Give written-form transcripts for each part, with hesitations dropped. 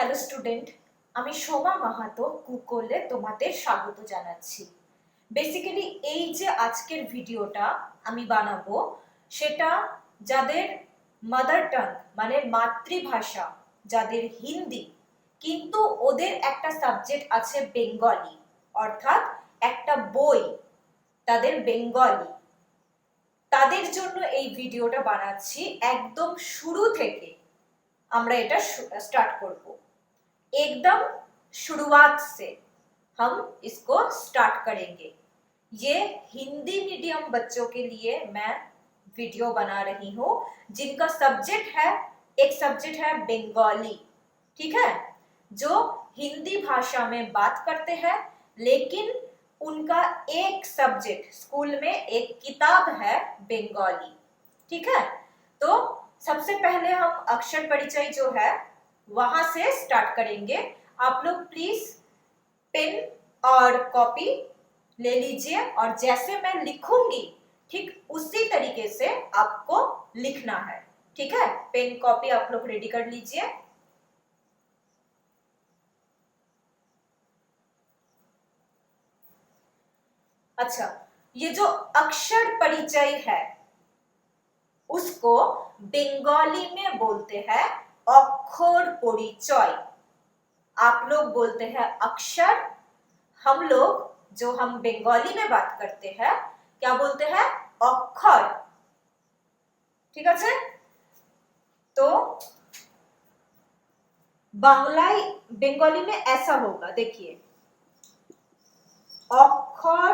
Hello student, আমি সোমা মাহাতো কুকলে তোমাদের স্বাগত জানাচ্ছি। বেসিক্যালি এই যে আজকের ভিডিওটা আমি বানাবো সেটা যাদের মাদার টাং মানে মাতৃভাষা যাদের হিন্দি, কিন্তু ওদের একটা সাবজেক্ট আছে বেঙ্গলি, অর্থাৎ একটা বই তাদের বেঙ্গলি, তাদের জন্য এই ভিডিওটা বানাচ্ছি। একদম শুরু থেকে আমরা এটা स्टार्ट করব। एकदम शुरुआत से हम इसको स्टार्ट करेंगे। ये हिंदी मीडियम बच्चों के लिए मैं वीडियो बना रही हूँ जिनका सब्जेक्ट है, एक सब्जेक्ट है बंगाली, ठीक है, जो हिंदी भाषा में बात करते हैं, लेकिन उनका एक सब्जेक्ट स्कूल में एक किताब है बंगाली, ठीक है। तो सबसे पहले हम अक्षर परिचय जो है वहां से स्टार्ट करेंगे। आप लोग प्लीज पेन और कॉपी ले लीजिए और जैसे मैं लिखूंगी ठीक उसी तरीके से आपको लिखना है, ठीक है। पेन कॉपी आप लोग रेडी कर लीजिए। अच्छा, ये जो अक्षर परिचय है उसको बंगाली में बोलते हैं अक्षर परिचय। आप लोग बोलते हैं अक्षर, हम लोग जो हम बंगाली में बात करते हैं क्या बोलते हैं अक्षर, ठीक है। तो बंगाली में ऐसा होगा, देखिए अक्षर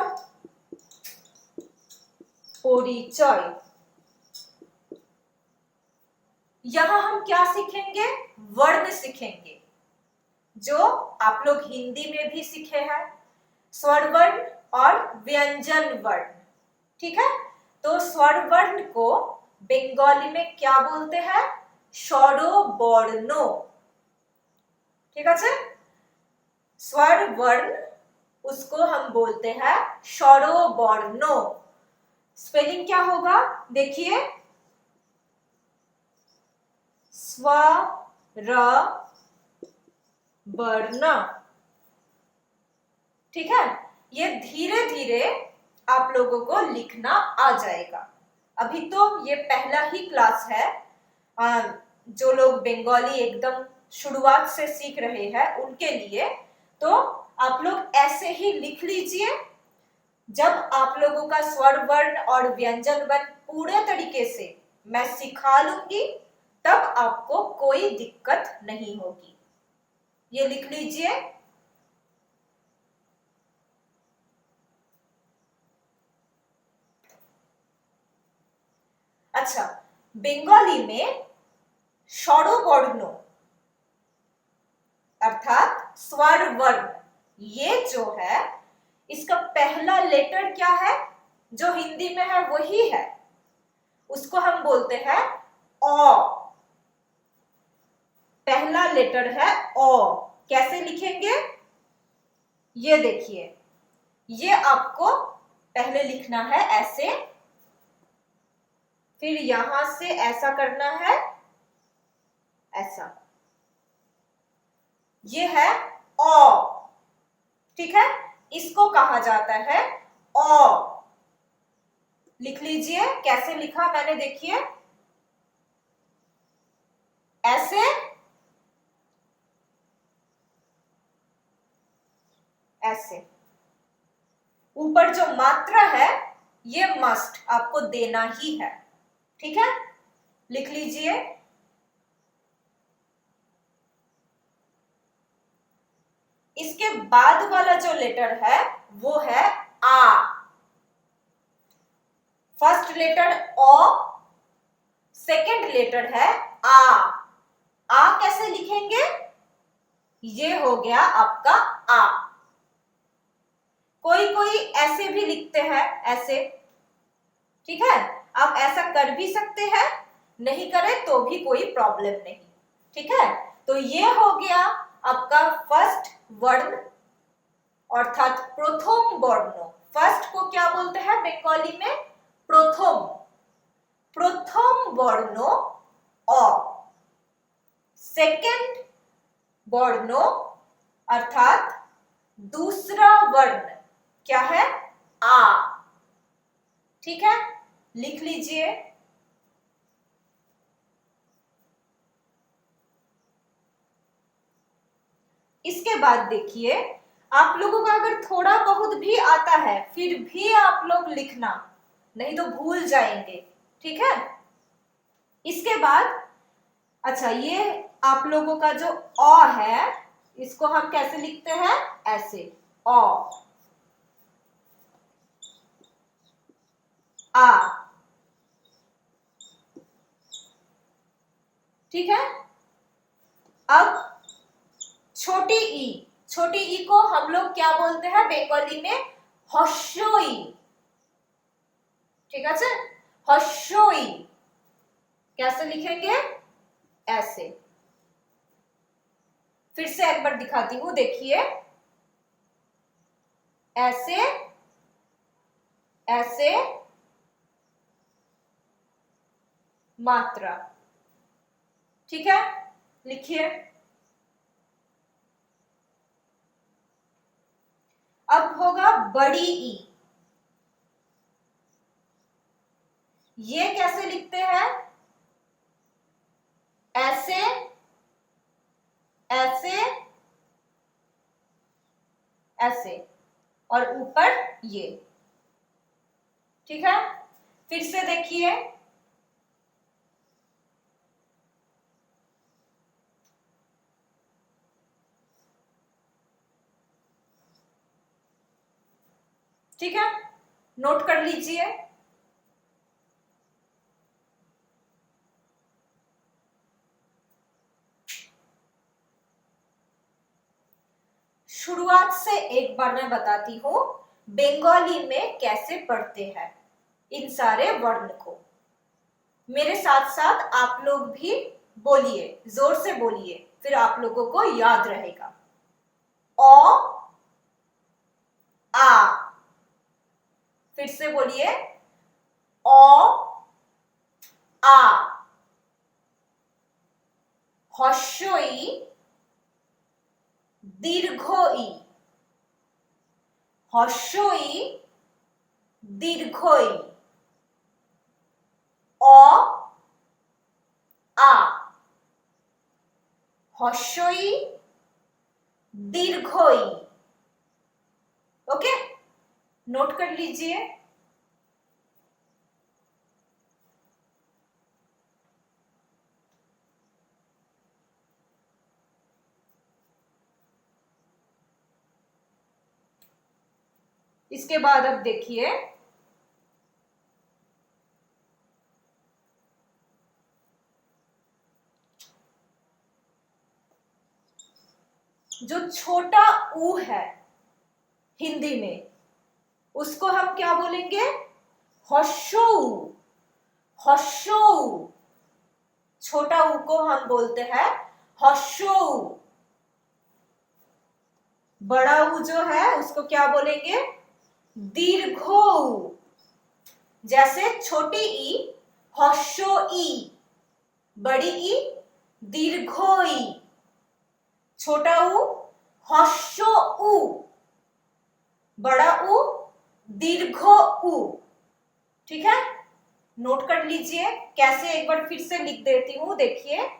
परिचय। यहां हम क्या सीखेंगे, वर्ण सीखेंगे, जो आप लोग हिंदी में भी सीखे हैं, स्वर वर्ण और व्यंजन वर्ण, ठीक है। तो स्वर वर्ण को बंगाली में क्या बोलते हैं, स्वरवर्ण, ठीक है। स्वर वर्ण उसको हम बोलते हैं स्वरवर्ण। स्पेलिंग क्या होगा, देखिए स्वरवर्ण, ठीक है। ये धीरे धीरे आप लोगों को लिखना आ जाएगा। अभी तो ये पहला ही क्लास है, जो लोग बंगाली एकदम शुरुआत से सीख रहे हैं उनके लिए। तो आप लोग ऐसे ही लिख लीजिए। जब आप लोगों का स्वर वर्ण और व्यंजन वर्ण पूरे तरीके से मैं सिखा लूंगी तब आपको कोई दिक्कत नहीं होगी। ये लिख लीजिए। अच्छा, बंगाली में स्वरवर्ण अर्थात स्वर वर्ण, ये जो है इसका पहला लेटर क्या है, जो हिंदी में है वही है, उसको हम बोलते हैं अ। पहला लेटर है अ। कैसे लिखेंगे, ये देखिए, ये आपको पहले लिखना है ऐसे, फिर यहां से ऐसा करना है, ऐसा, ये है अ, ठीक है। इसको कहा जाता है अ। लिख लीजिए, कैसे लिखा मैंने, देखिए ऐसे, ऐसे। ऊपर जो मात्रा है ये मस्ट आपको देना ही है, ठीक है। लिख लीजिए। इसके बाद वाला जो लेटर है वो है आ। फर्स्ट लेटर ओ, सेकंड लेटर है आ। आ कैसे लिखेंगे, ये हो गया आपका आ। कोई कोई ऐसे भी लिखते हैं, ऐसे, ठीक है। आप ऐसा कर भी सकते हैं, नहीं करें तो भी कोई प्रॉब्लम नहीं, ठीक है। तो ये हो गया आपका फर्स्ट वर्ण अर्थात प्रथम वर्ण। फर्स्ट को क्या बोलते हैं बंगाली में, प्रथम, प्रथम वर्ण अ। सेकंड वर्णों अर्थात दूसरा वर्ण क्या है? आ। ठीक है, लिख लीजिए। इसके बाद देखिए, आप लोगों को अगर थोड़ा बहुत भी आता है फिर भी आप लोग लिखना, नहीं तो भूल जाएंगे। ठीक है, इसके बाद अच्छा, ये आप लोगों का जो अ है इसको हम कैसे लिखते हैं? ऐसे, अ, आ। ठीक है, अब छोटी ई, छोटी ई को हम लोग क्या बोलते हैं बंगाली में? हर्षोई। ठीक है, हर्षोई कैसे लिखेंगे? ऐसे। फिर से एक बार दिखाती हूं, देखिए, ऐसे, ऐसे, मात्रा। ठीक है, लिखिए। अब होगा बड़ी ई। ये कैसे लिखते हैं? ऐसे, ऐसे, ऐसे, और ऊपर ये। ठीक है, फिर से देखिए, ठीक है, नोट कर लीजिए। शुरुआत से एक बार मैं बताती हूँ बंगाली में कैसे पढ़ते हैं इन सारे वर्ण को। मेरे साथ साथ आप लोग भी बोलिए, जोर से बोलिए, फिर आप लोगों को याद रहेगा। ओ, आ। फिर से बोलिए, ओ, आ। हर्षई, दीर्घ ई। हर्षई, दीर्घ ई। अ, आ। हर्षई, दीर्घ ई। ओके, नोट कर लीजिए। इसके बाद अब देखिए, जो छोटा ऊ है हिंदी में, उसको हम क्या बोलेंगे? हर्षो। हर्षो। छोटा ऊ को हम बोलते हैं हर्षो। बड़ा ऊ जो है उसको क्या बोलेंगे? दीर्घो ऊ। जैसे छोटी ई हर्षो ई, बड़ी ई दीर्घो ई, छोटा ऊ हर्षो ऊ, बड़ा ऊ दीर्घो ऊ। ठीक है, नोट कर लीजिए। कैसे, एक बार फिर से लिख देती हूं, देखिए।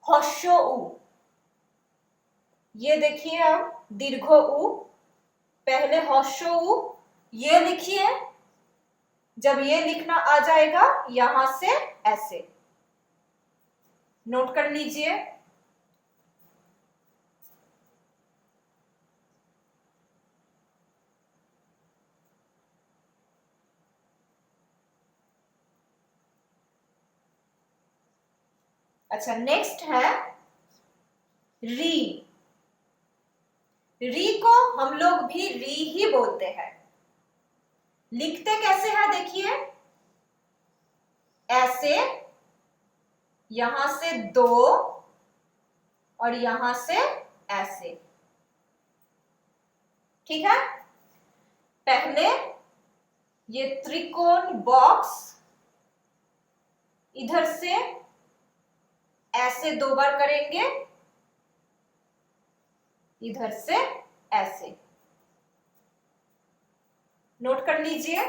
हर्षो ऊ, ये देखिए, अब दीर्घो ऊ, पहले हर्षो ऊ, ये लिखिए। जब ये लिखना आ जाएगा यहां से ऐसे, नोट कर लीजिए। अच्छा, नेक्स्ट है री। री को हम लोग भी री ही बोलते हैं। लिखते कैसे हैं देखिए, ऐसे, यहां से दो, और यहां से ऐसे। ठीक है, पहले ये त्रिकोण बॉक्स इधर से ऐसे 2 बार करेंगे, इधर से ऐसे, नोट कर लीजिए।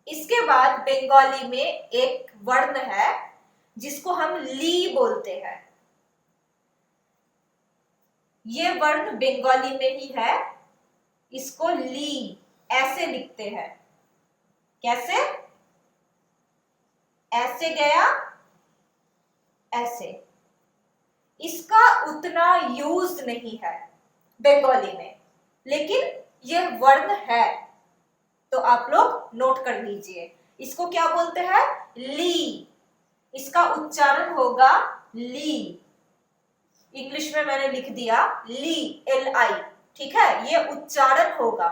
इसके बाद बंगाली में एक वर्ण है जिसको हम ली बोलते हैं। ये वर्ण बंगाली में ही है, इसको ली ऐसे लिखते हैं। कैसे? ऐसे गया, ऐसे। इसका उतना यूज नहीं है बंगाली में, लेकिन यह वर्ण है, तो आप लोग नोट कर लीजिए। इसको क्या बोलते हैं? ली। इसका उच्चारण होगा ली। इंग्लिश में मैंने लिख दिया ली, LI, ठीक है? ये उच्चारण होगा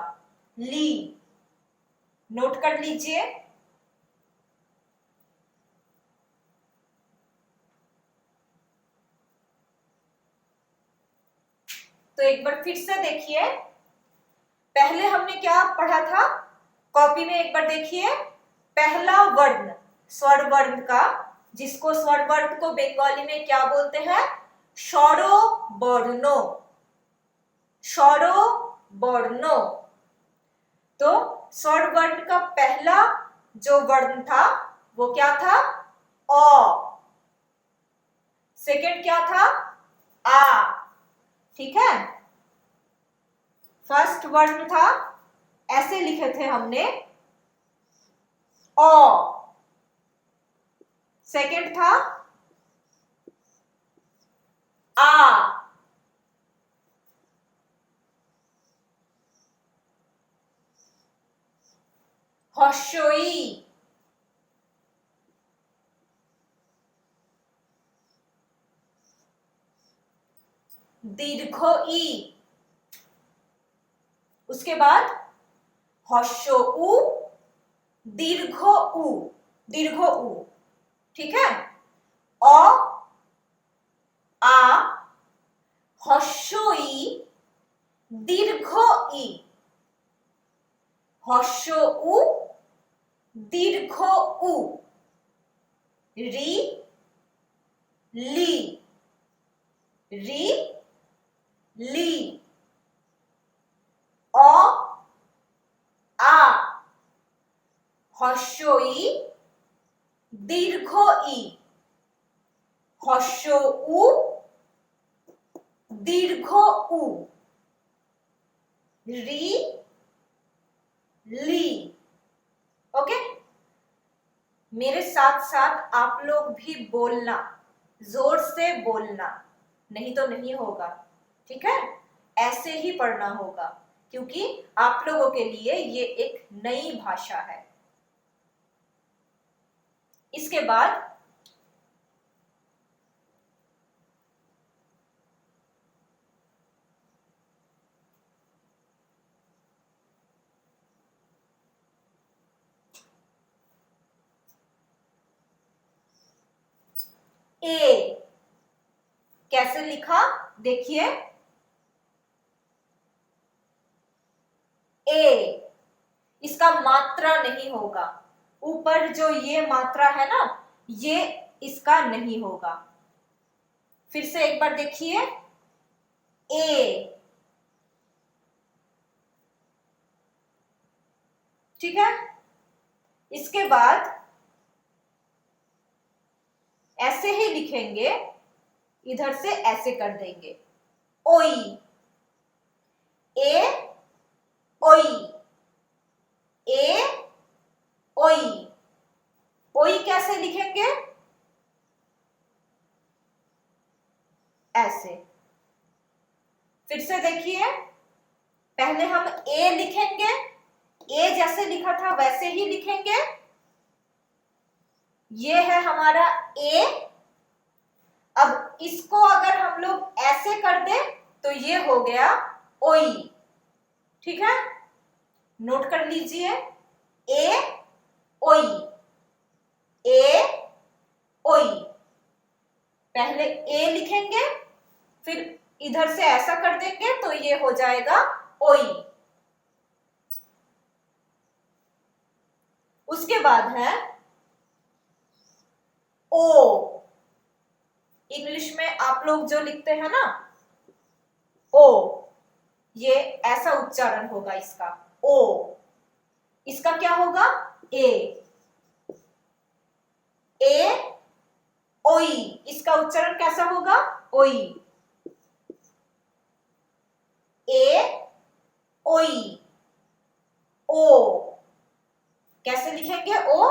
ली, नोट कर लीजिए। तो एक बार फिर से देखिए, पहले हमने क्या पढ़ा था? कॉपी में एक बार देखिए। पहला वर्ण स्वर वर्ण का, जिसको स्वर वर्ण को बंगाली में क्या बोलते हैं? स्वरो वर्णो, स्वरो वर्णो। तो स्वर वर्ण का पहला जो वर्ण था वो क्या था? अ। सेकंड क्या था? आ, ठीक है? फर्स्ट वर्ण था, ऐसे लिखे थे हमने, अ। सेकंड था आ। हर्षई, दीर्घ ई। उसके बाद हर्ष उ, दीर्घ उ, दीर्घ उ, ठीक है? अ, आ, हर्ष ई, दीर्घ ई, हर्ष उ, दीर्घ उ, री, ली, री, ली, अ, आ, हर्ष ई, दीर्घ ई, हर्ष उ, दीर्घ उ, री, ली। ओके? मेरे साथ साथ आप लोग भी बोलना, जोर से बोलना, नहीं तो नहीं होगा, ठीक है? ऐसे ही पढ़ना होगा, क्योंकि आप लोगों के लिए ये एक नई भाषा है। इसके बाद ए कैसे लिखा? देखिए, ए, इसका मात्रा नहीं होगा। ऊपर जो ये मात्रा है ना, ये इसका नहीं होगा। फिर से एक बार देखिए, ए, ठीक है? इसके बाद ऐसे ही लिखेंगे, इधर से ऐसे कर देंगे, ओई, ए, ओई, ए, ओई। ओई कैसे लिखेंगे? ऐसे। फिर से देखिए, पहले हम ए लिखेंगे, ए जैसे लिखा था वैसे ही लिखेंगे। ये है हमारा ए। अब इसको अगर हम लोग ऐसे कर दें तो ये हो गया ओई, ठीक है? नोट कर लीजिए, ए, ओई, ए, ओई। पहले ए लिखेंगे, फिर इधर से ऐसा कर देंगे तो ये हो जाएगा ओई। उसके बाद है ओ। इंग्लिश में आप लोग जो लिखते हैं ना ओ, ये ऐसा उच्चारण होगा इसका ओ। इसका क्या होगा ए। ए ओई, इसका उच्चारण कैसा होगा ओई। ए ओई। ओ कैसे लिखेंगे ओ,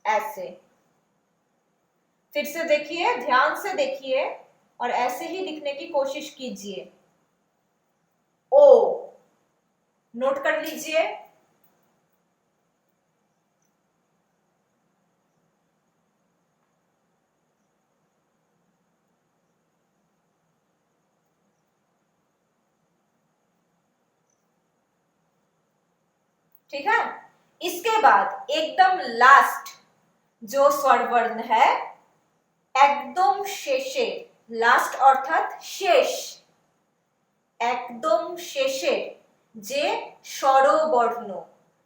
ऐसे। फिर से देखिए, ध्यान से देखिए और ऐसे ही लिखने की कोशिश कीजिए। ओ नोट कर लीजिए। ठीक है, इसके बाद एकदम लास्ट जो स्वर वर्ण है एकदम शेषे, लास्ट अर्थात शेष, एकदम शेषे जे স্বরবর্ণ।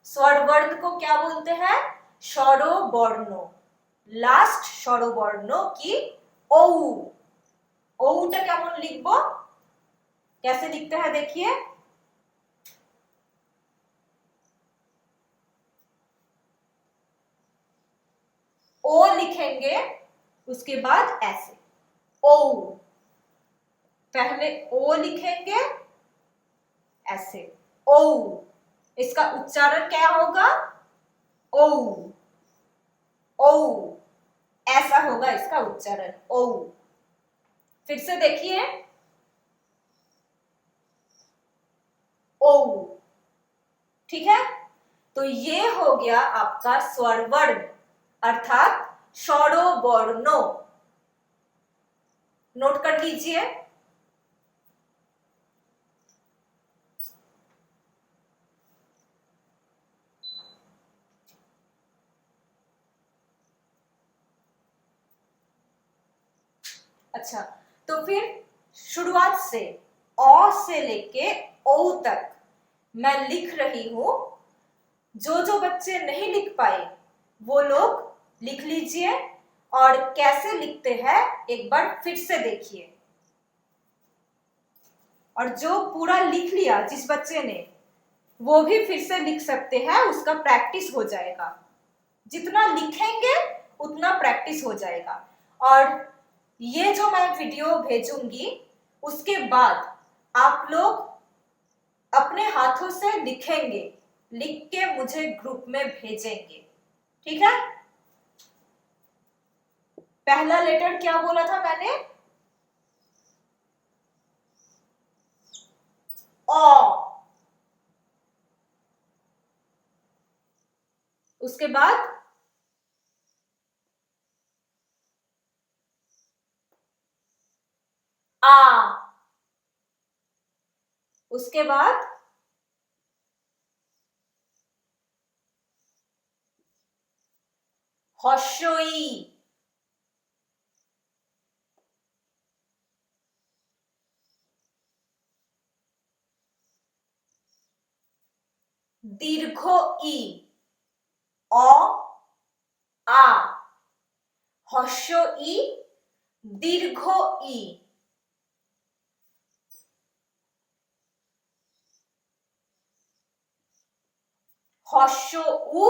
स्वरवर्ण को क्या बोलते हैं স্বরবর্ণ। লাস্ট স্বরবর্ণ কি ঔ। ঔটা কেমন লিখবো, कैसे लिखते हैं देखिए। ओ लिखेंगे, उसके बाद ऐसे ओ, पहले ओ लिखेंगे ऐसे ओ। इसका उच्चारण क्या होगा ओ। ओ ऐसा होगा इसका उच्चारण ओ। फिर से देखिए ओ। ठीक है, तो ये हो गया आपका स्वरवर्ण अर्थात স্বরবর্ণ। नोट कर लीजिए। अच्छा, तो फिर शुरुआत से अ से लेके ओ तक मैं लिख रही हूं। जो जो बच्चे नहीं लिख पाए वो लोग लिख लीजिए और कैसे लिखते हैं एक बार फिर से देखिए। और जो पूरा लिख लिया जिस बच्चे ने, वो भी फिर से लिख सकते हैं, उसका प्रैक्टिस हो जाएगा। जितना लिखेंगे उतना प्रैक्टिस हो जाएगा। और ये जो मैं वीडियो भेजूंगी उसके बाद आप लोग अपने हाथों से लिखेंगे, लिख के मुझे ग्रुप में भेजेंगे। ठीक है, पहला लेटर क्या बोला था मैंने ओ। उसके बाद आ। उसके बाद हर्षई। दीर्घ ई अ आ। हर्ष ई दीर्घ ई। हर्ष उ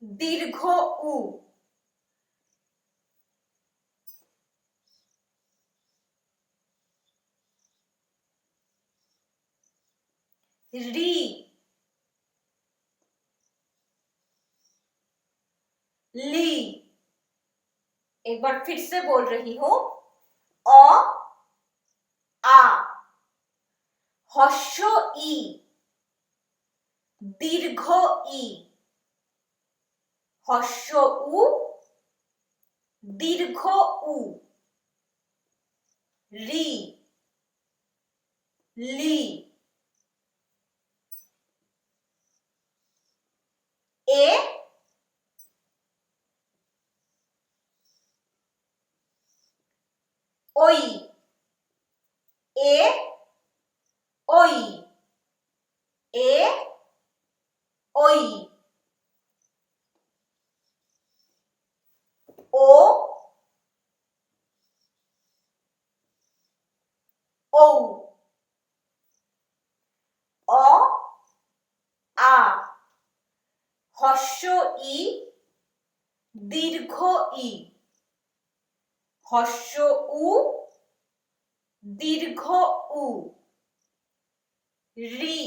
दीर्घ उ। री ली। एक बार फिर से बोल रही हूं अ आ। हर्ष ई दीर्घ ई। हर्ष उ दीर्घ उ। री ली। ए ओई। ए ओई, ए ओई, ओ ओ, অ আ, হস্য ই, দীর্ঘ ই, হস্য উ, দীর্ঘ উ, রি,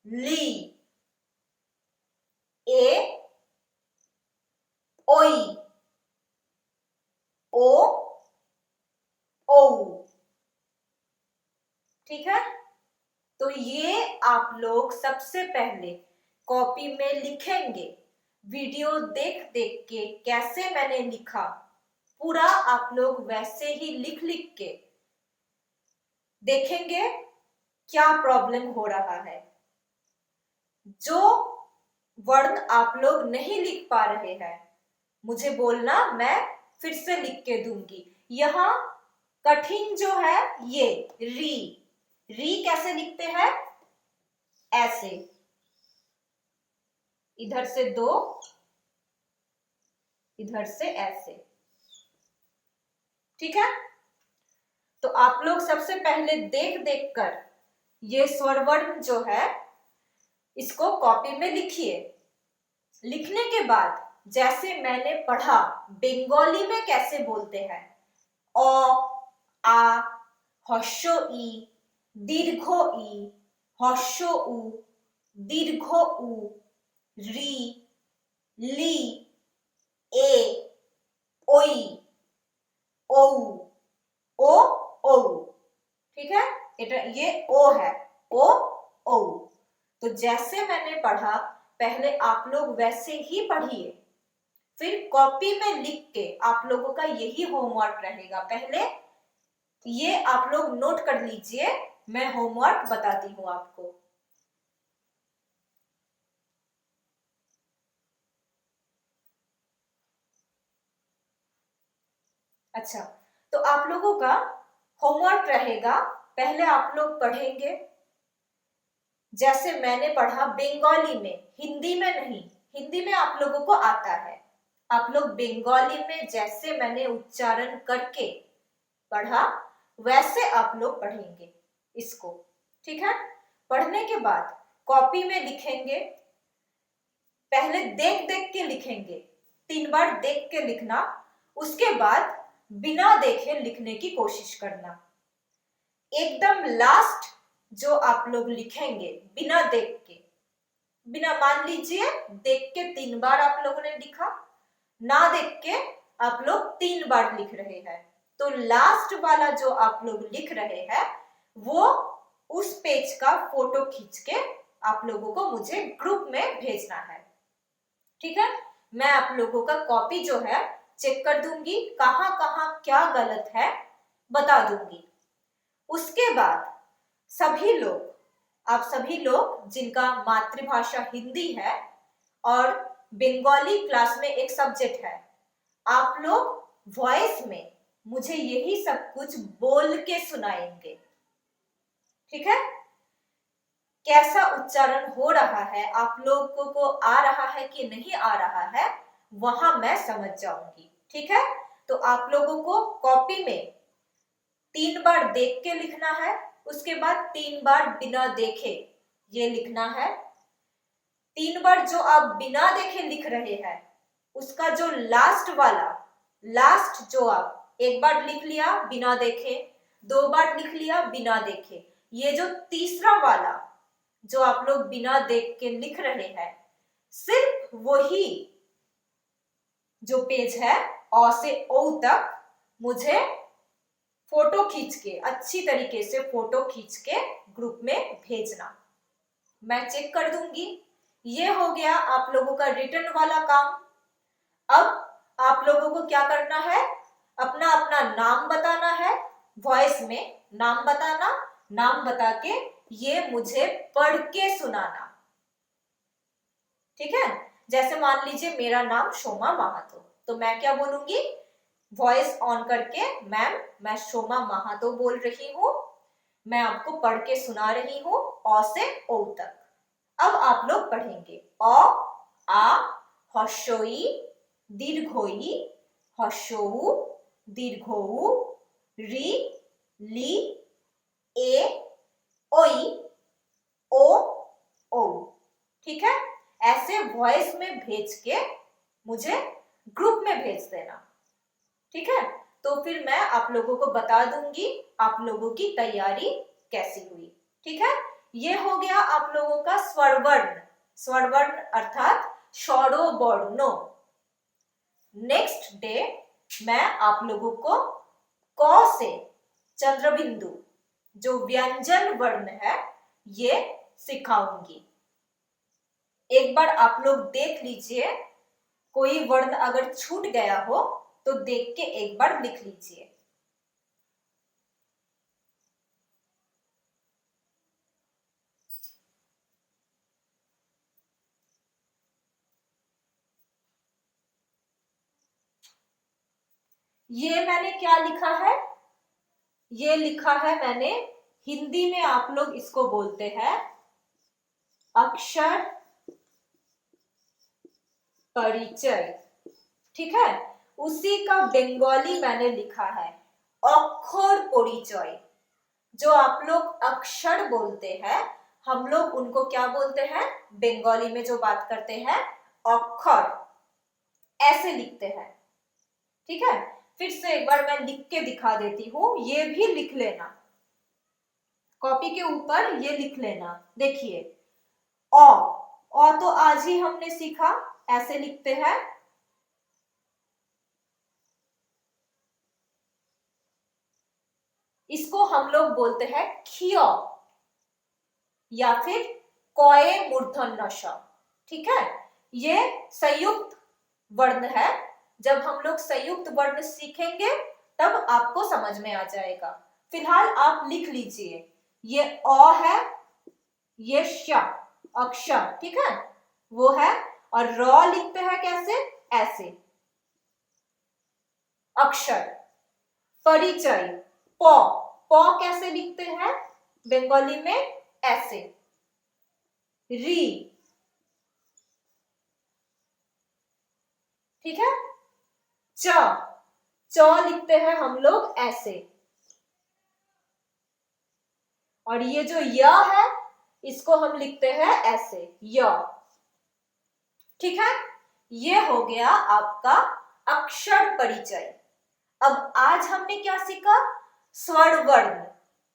লি, এ ओई, ओ ओ। ठीक है, तो ये आप लोग सबसे पहले कॉपी में लिखेंगे। वीडियो देख देख के कैसे मैंने लिखा पूरा आप लोग वैसे ही लिख लिख के देखेंगे क्या प्रॉब्लम हो रहा है। जो वर्ण आप लोग नहीं लिख पा रहे हैं मुझे बोलना, मैं फिर से लिख के दूंगी। यहाँ कठिन जो है ये री, री कैसे लिखते हैं, ऐसे, इधर से दो, इधर से ऐसे। ठीक है, तो आप लोग सबसे पहले देख देख कर ये स्वर वर्ण जो है इसको कॉपी में लिखिए। लिखने के बाद जैसे मैंने पढ़ा बंगाली में कैसे बोलते हैं, अ आ, हर्ष इ, दीर्घ इ, हर्ष उ, दीर्घ उ, री, ली, ए, ओई, ओ, ओ, ओ। ठीक है, ये ओ है, ओ ओ। तो जैसे मैंने पढ़ा पहले आप लोग वैसे ही पढ़िए, फिर कॉपी में लिख के आप लोगों का यही होमवर्क रहेगा। पहले ये आप लोग नोट कर लीजिए, मैं होमवर्क बताती हूँ आपको। अच्छा, तो आप लोगों का होमवर्क रहेगा, पहले आप लोग पढ़ेंगे जैसे मैंने पढ़ा बंगाली में, हिंदी में नहीं। हिंदी में आप लोगों को आता है, आप लोग बंगाली में जैसे मैंने उच्चारण करके पढ़ा वैसे आप लोग पढ़ेंगे इसको। ठीक है, पढ़ने के बाद कॉपी में लिखेंगे। पहले देख देख के लिखेंगे, 3 बार देख के लिखना, उसके बाद बिना देखे लिखने की कोशिश करना। एकदम लास्ट जो आप लोग लिखेंगे बिना देख के, बिना, मान लीजिए देख के 3 बार आप लोगों ने लिखा, ना देख के आप लोग 3 बार लिख रहे हैं, तो लास्ट वाला जो आप लोग लिख रहे हैं वो उस पेज का फोटो खींच के आप लोगों को मुझे ग्रुप में भेजना है। ठीक है, मैं आप लोगों का कॉपी जो है चेक कर दूंगी, कहां कहां क्या गलत है बता दूंगी। उसके बाद सभी लोग, आप सभी लोग जिनका मातृभाषा हिंदी है और बंगाली क्लास में एक सब्जेक्ट है, आप लोग वॉइस में मुझे यही सब कुछ बोल के सुनाएंगे। ठीक है, कैसा उच्चारण हो रहा है, आप लोगों को आ रहा है कि नहीं आ रहा है, वहां मैं समझ जाऊंगी। ठीक है, तो आप लोगों को कॉपी में 3 बार देख के लिखना है, उसके बाद 3 बार बिना देखे ये लिखना है। 3 बार जो आप बिना देखे लिख रहे हैं उसका जो लास्ट वाला, लास्ट जो आप 1 बार लिख लिया बिना देखे, 2 बार लिख लिया बिना देखे, ये जो तीसरा वाला जो आप लोग बिना देख के लिख रहे हैं, सिर्फ वही जो पेज है अ से ओ तक मुझे फोटो खींच के, अच्छी तरीके से फोटो खींच के ग्रुप में भेजना, मैं चेक कर दूंगी। ये हो गया आप लोगों का रिटन वाला काम। अब आप लोगों को क्या करना है, अपना अपना नाम बताना है, वॉइस में नाम बताना, नाम बता के ये मुझे पढ़ के सुनाना। ठीक है, जैसे मान लीजिए मेरा नाम शोमा महातो, तो मैं क्या बोलूंगी, वॉइस ऑन करके, मैम मैं शोमा महातो बोल रही हूँ, मैं आपको पढ़ के सुना रही हूँ अ से ओ तक। अब आप लोग पढ़ेंगे अ, आ, हर्षोई, दीर्घोई, हर्षोउ, दीर्घोउ, री, ली, ए, ओई, ओ, ओ। ठीक है, ऐसे वॉइस में भेज के मुझे ग्रुप में भेज देना। ठीक है, तो फिर मैं आप लोगों को बता दूंगी आप लोगों की तैयारी कैसी हुई। ठीक है, ये हो गया आप लोगों का स्वरवर्ण। स्वरवर्ण अर्थात शौरो वर्णो। नेक्स्ट डे मैं आप लोगों को क से चंद्रबिंदु जो व्यंजन वर्ण है ये सिखाऊंगी। एक बार आप लोग देख लीजिए, कोई वर्ण अगर छूट गया हो तो देख के एक बार लिख लीजिए। ये मैंने क्या लिखा है? ये लिखा है मैंने, हिंदी में आप लोग इसको बोलते हैं अक्षर परिचय। ठीक है, उसी का बंगाली मैंने लिखा है अक्षर परिचय। जो आप लोग अक्षर बोलते हैं, हम लोग उनको क्या बोलते हैं बंगाली में जो बात करते हैं? अक्षर, ऐसे लिखते हैं। ठीक है, फिर से एक बार मैं लिख के दिखा देती हूँ, ये भी लिख लेना, कॉपी के ऊपर ये लिख लेना। देखिए अ तो आज ही हमने सीखा, ऐसे लिखते हैं। इसको हम लोग बोलते हैं खिया या फिर कॉए मूर्धन्य ष। ठीक है, ये संयुक्त वर्ण है। जब हम लोग संयुक्त वर्ण सीखेंगे तब आपको समझ में आ जाएगा। फिलहाल आप लिख लीजिए, ये अ है, ये श अक्षर, ठीक है वो है, और र लिखते हैं कैसे? ऐसे अक्षर। परिचय प, प कैसे लिखते हैं बंगाली में? ऐसे। री, ठीक है। च, च लिखते हैं हम लोग ऐसे। और ये जो य है इसको हम लिखते हैं ऐसे, य। ठीक है, ये हो गया आपका अक्षर परिचय। अब आज हमने क्या सीखा? स्वर वर्ण।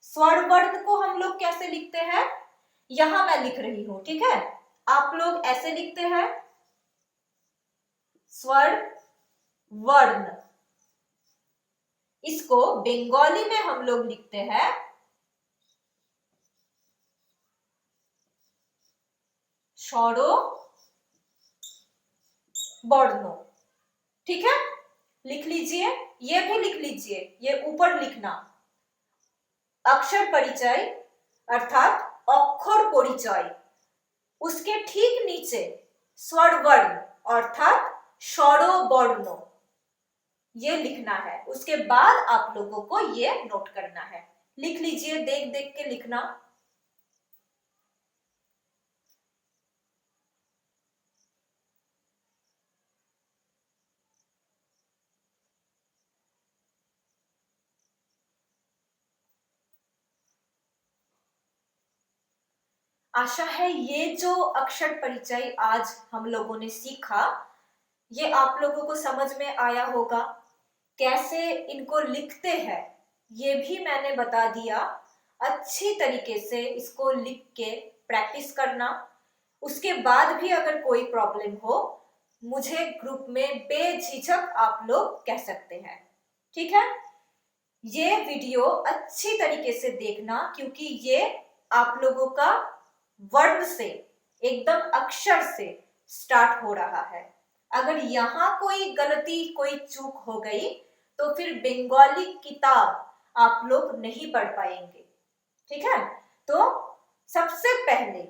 स्वर वर्ण को हम लोग कैसे लिखते हैं? यहां मैं लिख रही हूं, ठीक है, आप लोग ऐसे लिखते हैं स्वर वर्ण। इसको बंगाली में हम लोग लिखते हैं स्वरो वर्णो। ठीक है, लिख लीजिए, ये भी लिख लीजिए, ये ऊपर लिखना अक्षर परिचय अर्थात अक्षर परिचय, उसके ठीक नीचे स्वर वर्ण अर्थात स्वरो वर्णो, ये लिखना है। उसके बाद आप लोगों को ये नोट करना है। लिख लीजिए, देख देख के लिखना। आशा है ये जो अक्षर परिचय आज हम लोगों ने सीखा ये आप लोगों को समझ में आया होगा। कैसे इनको लिखते हैं ये भी मैंने बता दिया। अच्छी तरीके से इसको लिख के प्रैक्टिस करना। उसके बाद भी अगर कोई प्रॉब्लम हो मुझे ग्रुप में बेझिझक आप लोग कह सकते हैं। ठीक है, ये वीडियो अच्छी तरीके से देखना क्योंकि ये आप लोगों का वर्ण से एकदम अक्षर से स्टार्ट हो रहा है। अगर यहाँ कोई गलती कोई चूक हो गई तो फिर बंगाली किताब आप लोग नहीं पढ़ पाएंगे। ठीक है, तो सबसे पहले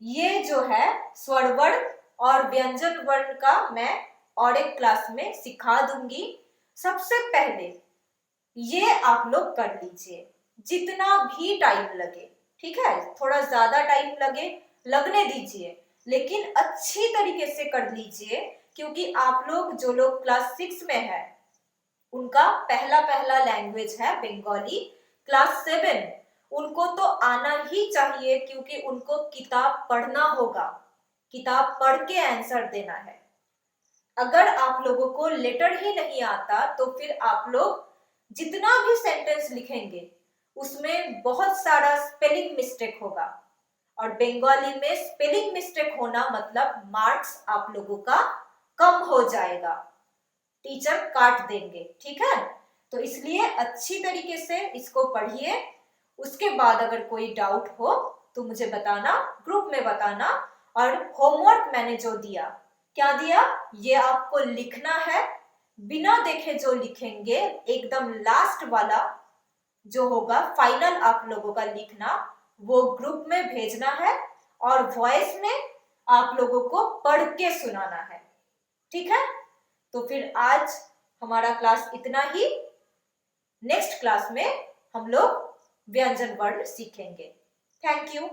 ये जो है स्वर वर्ण और व्यंजन वर्ण का मैं और एक क्लास में सिखा दूंगी। सबसे पहले ये आप लोग कर लीजिए, जितना भी टाइम लगे, ठीक है, थोड़ा ज्यादा टाइम लगने दीजिए, लेकिन अच्छी तरीके से कर लीजिए, क्योंकि आप लोग जो लोग क्लास 6 में है उनका पहला पहला लैंग्वेज है बंगाली। क्लास 7 उनको तो आना ही चाहिए, क्योंकि उनको किताब पढ़ना होगा, किताब पढ़ के आंसर देना है। अगर आप लोगों को लेटर ही नहीं आता तो फिर आप लोग जितना भी सेंटेंस लिखेंगे उसमें बहुत सारा स्पेलिंग मिस्टेक होगा, और बंगाली में स्पेलिंग मिस्टेक होना मतलब मार्क्स आप लोगों का कम हो जाएगा, टीचर काट देंगे, ठीक है। तो इसलिए अच्छी तरीके से इसको पढ़िए। उसके बाद अगर कोई डाउट हो तो मुझे बताना, ग्रुप में बताना। और होमवर्क मैंने जो दिया, क्या दिया, ये आपको लिखना है, बिना देखे जो लिखेंगे, एकदम लास्ट वाला जो होगा फाइनल आप लोगों का लिखना, वो ग्रुप में भेजना है, और वॉइस में आप लोगों को पढ़ के सुनाना है, ठीक है। तो फिर आज हमारा क्लास इतना ही। नेक्स्ट क्लास में हम लोग व्यंजन वर्ण सीखेंगे। Thank you.